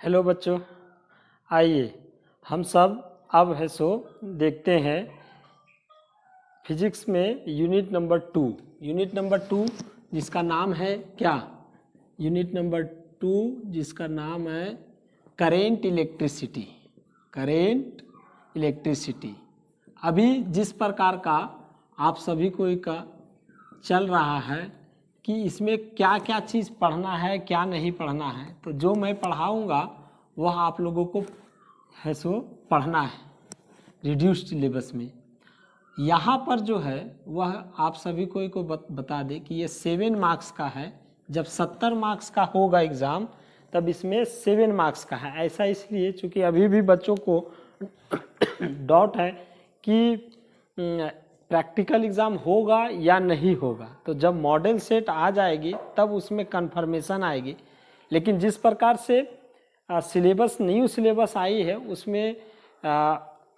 Hello बच्चों, आइए हम सब अब है सो देखते हैं फिजिक्स में यूनिट नंबर टू जिसका नाम है क्या? यूनिट नंबर 2 जिसका नाम है करेंट इलेक्ट्रिसिटी। अभी जिस प्रकार का आप सभी को का चल रहा है कि इसमें क्या क्या चीज़ पढ़ना है क्या नहीं पढ़ना है, तो जो मैं पढ़ाऊँगा वह आप लोगों को है सो पढ़ना है रिड्यूस्ड सिलेबस में। यहाँ पर जो है वह आप सभी को बता दें कि ये 7 मार्क्स का है। जब 70 मार्क्स का होगा एग्ज़ाम तब इसमें 7 मार्क्स का है। ऐसा इसलिए चूँकि अभी भी बच्चों को डाउट है कि प्रैक्टिकल एग्ज़ाम होगा या नहीं होगा, तो जब मॉडल सेट आ जाएगी तब उसमें कन्फर्मेशन आएगी। लेकिन जिस प्रकार से सिलेबस न्यू सिलेबस आई है उसमें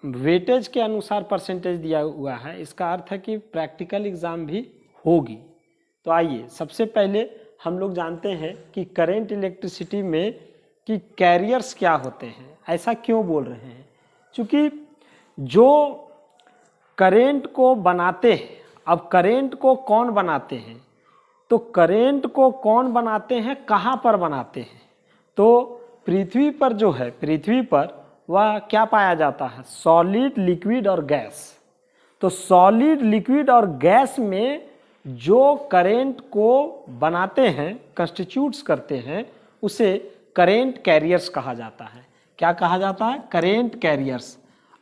वेटेज के अनुसार परसेंटेज दिया हुआ है। इसका अर्थ है कि प्रैक्टिकल एग्ज़ाम भी होगी। तो आइए सबसे पहले हम लोग जानते हैं कि करेंट इलेक्ट्रिसिटी में कि कैरियर्स क्या होते हैं। ऐसा क्यों बोल रहे हैं? क्योंकि जो करेंट को बनाते हैं, अब करेंट को कौन बनाते हैं, तो करेंट को कौन बनाते हैं, कहाँ पर बनाते हैं? तो पृथ्वी पर जो है, पृथ्वी पर वह क्या पाया जाता है? सॉलिड, लिक्विड और गैस। तो सॉलिड, लिक्विड और गैस में जो करेंट को बनाते हैं, कंस्टिट्यूट्स करते हैं, उसे करेंट कैरियर्स कहा जाता है। क्या कहा जाता है? Current carriers.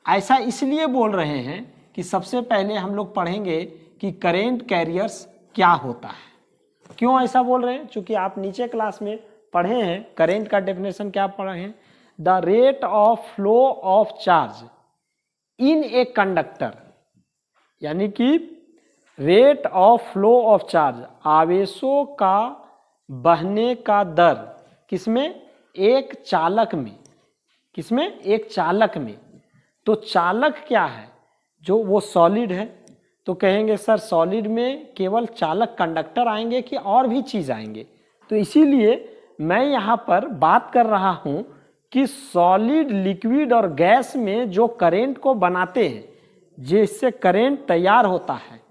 ऐसा इसलिए बोल रहे हैं कि सबसे पहले हम लोग पढ़ेंगे कि करेंट कैरियर्स क्या होता है। क्यों ऐसा बोल रहे हैं? क्योंकि आप नीचे क्लास में पढ़े हैं करेंट का डेफिनेशन क्या पढ़े हैं? The rate of flow of charge in a conductor, यानी कि rate of flow of charge, आवेशों का बहने का दर किसमें? एक चालक में। किसमें? एक चालक में। तो चालक क्या है? जो वो सॉलिड है। तो कहेंगे सर सॉलिड में केवल चालक कंडक्टर आएंगे कि और भी चीज़ आएंगे? तो इसीलिए मैं यहाँ पर बात कर रहा हूँ कि सॉलिड, लिक्विड और गैस में जो करेंट को बनाते हैं, जिससे करेंट तैयार होता है,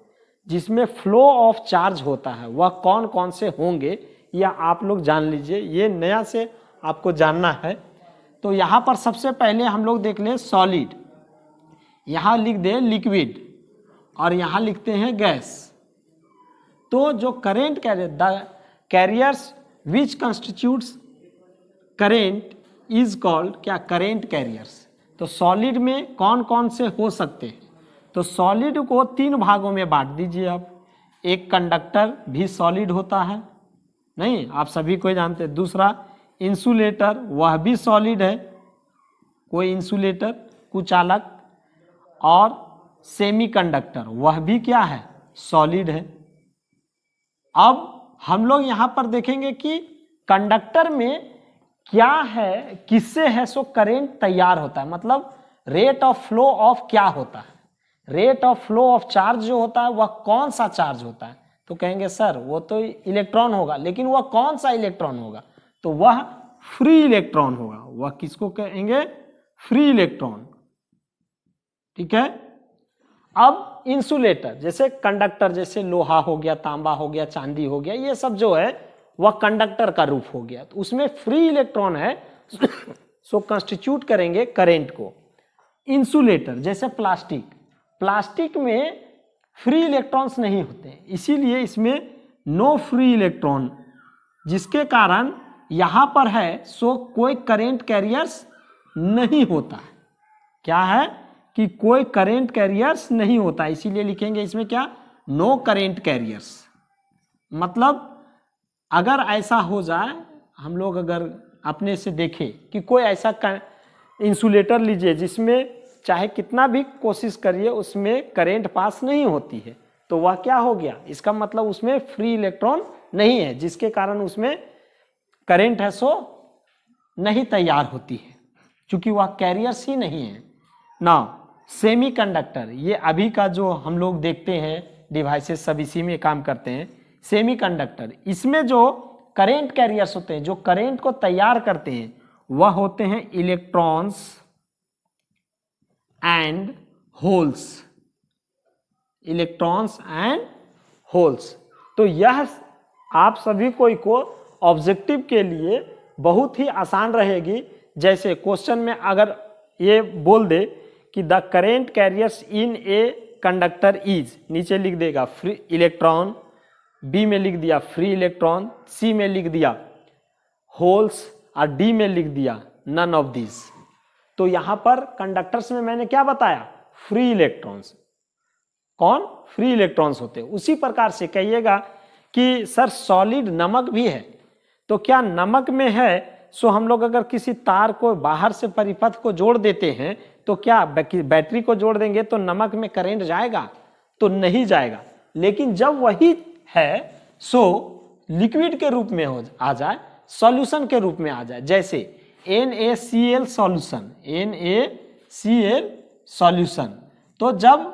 जिसमें फ्लो ऑफ चार्ज होता है, वह कौन कौन से होंगे या आप लोग जान लीजिए। ये नया से आपको जानना है। तो यहाँ पर सबसे पहले हम लोग देख लें सॉलिड, यहाँ लिख दें लिक्विड और यहाँ लिखते हैं गैस। तो जो current carriers which constitutes current is called क्या? Current carriers. तो सॉलिड में कौन कौन से हो सकते हैं? तो सॉलिड को 3 भागों में बांट दीजिए आप। एक कंडक्टर भी सॉलिड होता है, नहीं आप सभी को जानते हैं। दूसरा इंसुलेटर, वह भी सॉलिड है, कोई इंसुलेटर कुचालक। और सेमीकंडक्टर, वह भी क्या है? सॉलिड है। अब हम लोग यहाँ पर देखेंगे कि कंडक्टर में क्या है, किससे है सो करेंट तैयार होता है, मतलब रेट ऑफ फ्लो ऑफ क्या होता है? Rate of flow of charge जो होता है वह कौन सा चार्ज होता है? तो कहेंगे सर वो तो इलेक्ट्रॉन होगा, लेकिन वह कौन सा इलेक्ट्रॉन होगा? तो वह फ्री इलेक्ट्रॉन होगा। वह किसको कहेंगे? Free electron. ठीक है। अब इंसुलेटर, जैसे कंडक्टर, जैसे लोहा हो गया, तांबा हो गया, चांदी हो गया, ये सब जो है वह कंडक्टर का रूप हो गया, तो उसमें फ्री इलेक्ट्रॉन है सो कंस्टिट्यूट करेंगे करेंट को। इंसुलेटर जैसे प्लास्टिक, प्लास्टिक में फ्री इलेक्ट्रॉन्स नहीं होते, इसीलिए इसमें नो फ्री इलेक्ट्रॉन, जिसके कारण यहाँ पर है सो कोई करेंट कैरियर्स नहीं होता है। क्या है कि कोई करेंट कैरियर्स नहीं होता, इसीलिए लिखेंगे इसमें क्या? No current carriers. मतलब अगर ऐसा हो जाए, हम लोग अगर अपने से देखें कि कोई ऐसा इंसुलेटर लीजिए जिसमें चाहे कितना भी कोशिश करिए उसमें करेंट पास नहीं होती है, तो वह क्या हो गया? इसका मतलब उसमें फ्री इलेक्ट्रॉन नहीं है, जिसके कारण उसमें करेंट है सो नहीं तैयार होती है, क्योंकि वह कैरियर्स ही नहीं है ना। सेमीकंडक्टर, ये अभी का जो हम लोग देखते हैं डिवाइसेस सब इसी में काम करते हैं। सेमीकंडक्टर, इसमें जो करेंट कैरियर्स होते हैं, जो करेंट को तैयार करते हैं, वह होते हैं electrons and holes, electrons and holes. तो यह आप सभी को ऑब्जेक्टिव के लिए बहुत ही आसान रहेगी। जैसे क्वेश्चन में अगर ये बोल दे कि the current carriers in a conductor is, नीचे लिख देगा फ्री इलेक्ट्रॉन, बी में लिख दिया फ्री इलेक्ट्रॉन, सी में लिख दिया होल्स और डी में लिख दिया नन ऑफ दिस। तो यहां पर कंडक्टर्स में मैंने क्या बताया, फ्री इलेक्ट्रॉन्स। कौन, फ्री इलेक्ट्रॉन्स होते हैं। उसी प्रकार से कहिएगा कि सर सॉलिड नमक भी है, तो क्या नमक में है सो हम लोग अगर किसी तार को बाहर से परिपथ को जोड़ देते हैं तो क्या बैटरी को जोड़ देंगे तो नमक में करंट जाएगा, तो नहीं जाएगा। लेकिन जब वही है सो लिक्विड के रूप में आ जाए, सॉल्यूशन के रूप में आ जाए, जैसे NaCl सॉल्यूशन, NaCl सॉल्यूशन, तो जब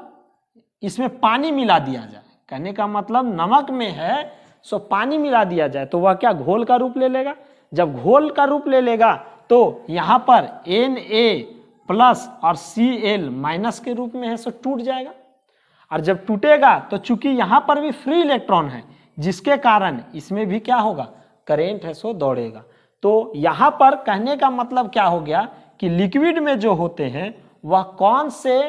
इसमें पानी मिला दिया जाए, कहने का मतलब नमक में है सो पानी मिला दिया जाए तो वह क्या घोल का रूप ले लेगा। जब घोल का रूप ले लेगा तो यहां पर Na+ और Cl- के रूप में है सो टूट जाएगा। और जब टूटेगा तो चूंकि यहां पर भी फ्री इलेक्ट्रॉन है जिसके कारण इसमें भी क्या होगा, करेंट है सो दौड़ेगा। तो यहां पर कहने का मतलब क्या हो गया कि लिक्विड में जो होते हैं वह कौन से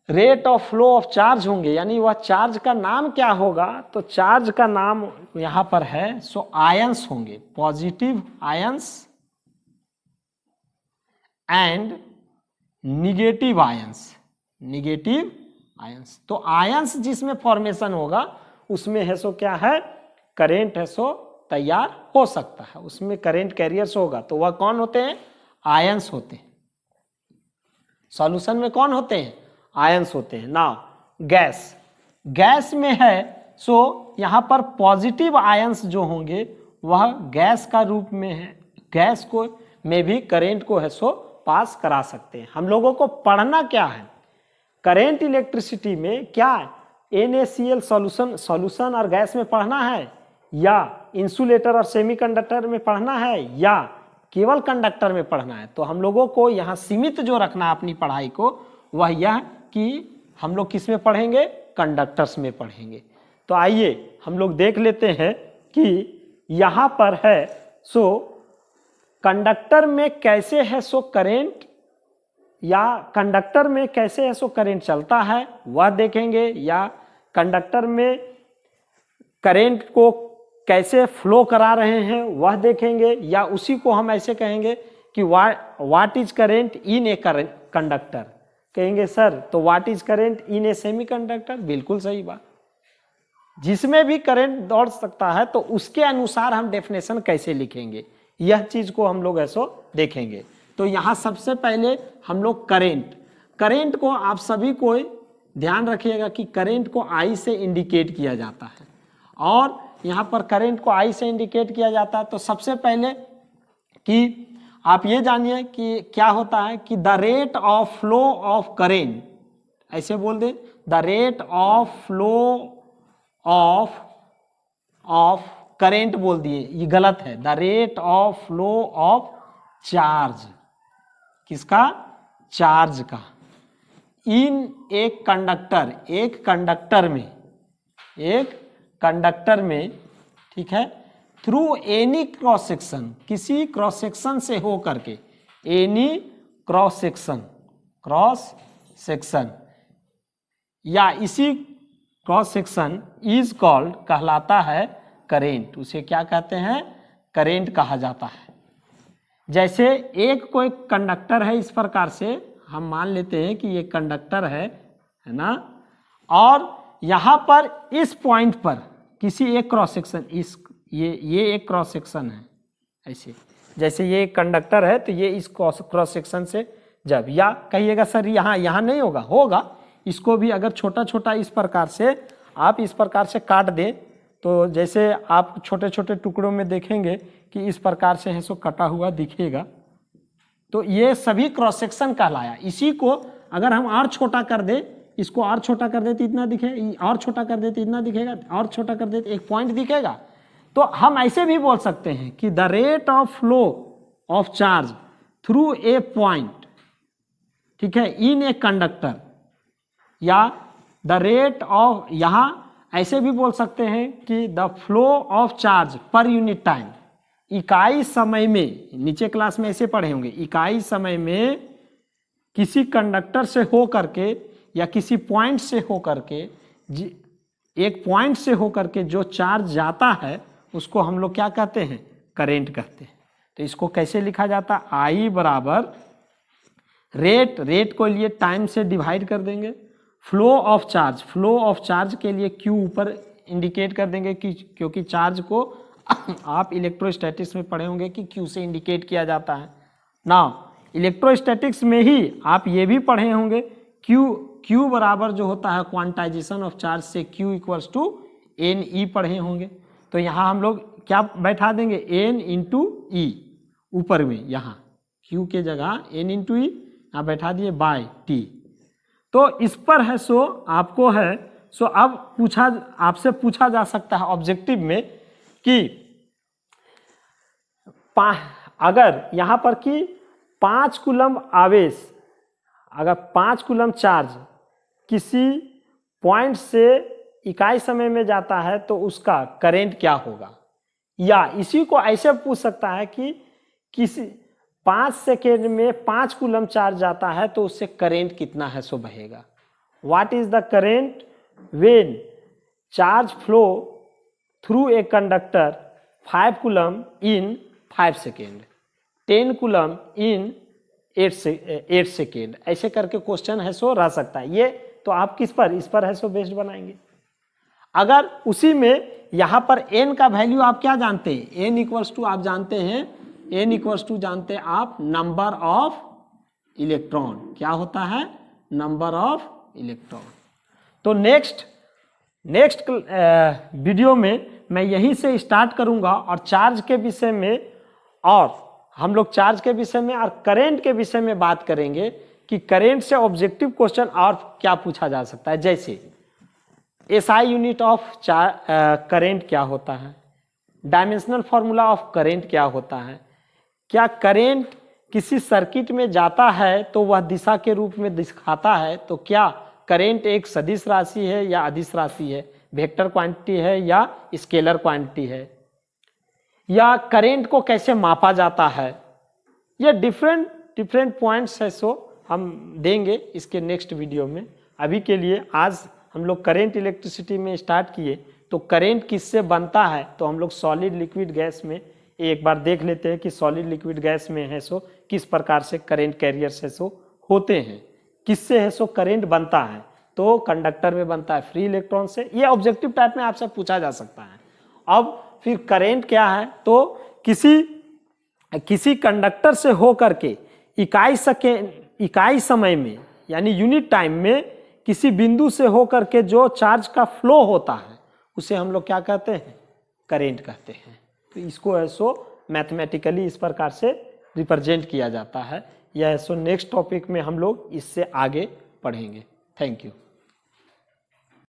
rate of flow of charge होंगे, यानी वह चार्ज का नाम क्या होगा, तो चार्ज का नाम यहां पर है सो आयंस होंगे, positive ions and negative ions, negative ions. तो आयंस जिसमें फॉर्मेशन होगा उसमें है सो क्या है, करेंट है सो तैयार हो सकता है, उसमें करेंट कैरियर्स होगा। तो वह कौन होते हैं, आयंस होते हैं। सॉल्यूशन में कौन होते हैं, आयंस होते हैं। नाउ गैस, गैस में है सो यहां पर पॉजिटिव आयंस जो होंगे वह गैस का रूप में है, गैस को में भी करेंट को है सो पास करा सकते हैं। हम लोगों को पढ़ना क्या है, करेंट इलेक्ट्रिसिटी में क्या NaCl सॉल्यूशन और गैस में पढ़ना है, या इंसुलेटर और सेमीकंडक्टर में पढ़ना है, या केवल कंडक्टर में पढ़ना है। तो हम लोगों को यहाँ सीमित जो रखना है अपनी पढ़ाई को वह यह कि हम लोग किस में पढ़ेंगे, कंडक्टर्स में पढ़ेंगे। तो आइए हम लोग देख लेते हैं कि यहाँ पर है सो कंडक्टर में कैसे है सो करेंट, या कंडक्टर में कैसे है सो करेंट चलता है वह देखेंगे, या कंडक्टर में करेंट को कैसे फ्लो करा रहे हैं वह देखेंगे, या उसी को हम ऐसे कहेंगे कि what is current in a conductor. कहेंगे सर तो what is current in A semiconductor, बिल्कुल सही बात। जिसमें भी करंट दौड़ सकता है तो उसके अनुसार हम डेफिनेशन कैसे लिखेंगे, यह चीज को हम लोग ऐसो देखेंगे। तो यहाँ सबसे पहले हम लोग करेंट को आप सभी को ध्यान रखिएगा कि करेंट को I से इंडिकेट किया जाता है, और यहाँ पर करंट को I से इंडिकेट किया जाता है। तो सबसे पहले कि आप ये जानिए कि क्या होता है कि the rate of flow of current, ऐसे बोल दे, the rate of flow of current बोल दिए, ये गलत है। The rate of flow of charge, किसका, चार्ज का, इन एक कंडक्टर, एक कंडक्टर में ठीक है, थ्रू एनी क्रॉस सेक्शन, किसी क्रॉस सेक्शन से हो करके, एनी क्रॉस सेक्शन या इसी क्रॉस सेक्शन इज कॉल्ड, कहलाता है करेंट। उसे क्या कहते हैं, करेंट कहा जाता है। जैसे एक कोई कंडक्टर है, इस प्रकार से हम मान लेते हैं कि ये कंडक्टर है ना, और यहाँ पर इस पॉइंट पर किसी एक क्रॉस सेक्शन, इस ये एक क्रॉस सेक्शन है, ऐसे जैसे ये एक कंडक्टर है तो ये इस क्रॉस सेक्शन से जब, या कहिएगा सर यहाँ नहीं होगा, इसको भी अगर छोटा छोटा इस प्रकार से आप इस प्रकार से काट दें तो जैसे आप छोटे छोटे टुकड़ों में देखेंगे कि इस प्रकार से है सो कटा हुआ दिखेगा। तो ये सभी क्रॉस सेक्शन कहलाया। इसी को अगर हम और छोटा कर दे, इसको और छोटा कर देते इतना दिखेगा, और छोटा कर देते इतना दिखेगा, और छोटा कर देते एक पॉइंट दिखेगा। तो हम ऐसे भी बोल सकते हैं कि the rate of flow of charge through a point, ठीक है, इन ए कंडक्टर, या द रेट ऑफ, यहां ऐसे भी बोल सकते हैं कि the flow of charge per unit time, इकाई समय में, नीचे क्लास में ऐसे पढ़े होंगे, इकाई समय में किसी कंडक्टर से हो करके या किसी पॉइंट से हो करके, एक पॉइंट से हो करके जो चार्ज जाता है उसको हम लोग क्या कहते हैं, करेंट कहते हैं। तो इसको कैसे लिखा जाता है, आई बराबर रेट, रेट को लिए टाइम से डिवाइड कर देंगे, flow of charge, flow of charge के लिए क्यू ऊपर इंडिकेट कर देंगे कि क्योंकि चार्ज को आप इलेक्ट्रोस्टैटिक्स में पढ़े होंगे कि क्यू से इंडिकेट किया जाता है ना। इलेक्ट्रोस्टैटिक्स में ही आप ये भी पढ़े होंगे क्यू बराबर जो होता है क्वांटाइजेशन ऑफ चार्ज से Q equals to N E पढ़े होंगे। तो यहाँ हम लोग क्या बैठा देंगे, एन इंटू ई ऊपर में, यहाँ क्यू के जगह एन इंटू ई यहाँ बैठा दिए बाय टी। तो इस पर है सो आपको है सो अब आपसे पूछा जा सकता है ऑब्जेक्टिव में कि अगर यहाँ पर कि 5 कूलम आवेश, अगर 5 कूलम चार्ज किसी पॉइंट से इकाई समय में जाता है तो उसका करंट क्या होगा, या इसी को ऐसे पूछ सकता है कि किसी 5 सेकेंड में 5 कूलम चार्ज जाता है तो उससे करंट कितना है सो बहेगा। What is the current when charge flow through a conductor 5 coulomb in 5 second, 10 coulomb in 8 second, ऐसे करके क्वेश्चन है सो रह सकता है। ये तो आप किस पर, इस पर है सो बेस्ड बनाएंगे। अगर उसी में यहाँ पर n का वैल्यू आप क्या जानते हैं, n इक्वल्स टू आप जानते हैं, n इक्वल्स टू जानते हैं आप नंबर ऑफ इलेक्ट्रॉन, क्या होता है, नंबर ऑफ इलेक्ट्रॉन। तो नेक्स्ट वीडियो में मैं यहीं से स्टार्ट करूंगा और चार्ज के विषय में, और हम लोग चार्ज के विषय में और करंट के विषय में बात करेंगे कि करंट से ऑब्जेक्टिव क्वेश्चन और क्या पूछा जा सकता है, जैसे एसआई यूनिट ऑफ करंट क्या होता है, डायमेंशनल फॉर्मूला ऑफ करंट क्या होता है, क्या करंट किसी सर्किट में जाता है तो वह दिशा के रूप में दिखाता है, तो क्या करंट एक सदिश राशि है या अदिश राशि है, वेक्टर क्वांटिटी है या स्केलर क्वांटिटी है, या करंट को कैसे मापा जाता है, ये डिफरेंट पॉइंट्स है सो हम देंगे इसके नेक्स्ट वीडियो में। अभी के लिए आज हम लोग करंट इलेक्ट्रिसिटी में स्टार्ट किए, तो करंट किससे बनता है, तो हम लोग सॉलिड लिक्विड गैस में एक बार देख लेते हैं कि सॉलिड लिक्विड गैस में है सो किस प्रकार से करंट कैरियर्स है सो होते हैं, किससे है सो करंट बनता है, तो कंडक्टर में बनता है फ्री इलेक्ट्रॉन से। ये ऑब्जेक्टिव टाइप में आपसे पूछा जा सकता है। अब फिर करंट क्या है, तो किसी कंडक्टर से हो करके इकाई समय में यानी यूनिट टाइम में किसी बिंदु से हो करके जो चार्ज का फ्लो होता है उसे हम लोग क्या कहते हैं, करंट कहते हैं। तो इसको है सो मैथमेटिकली इस प्रकार से रिप्रेजेंट किया जाता है। यह है सो नेक्स्ट टॉपिक में हम लोग इससे आगे पढ़ेंगे। Thank you.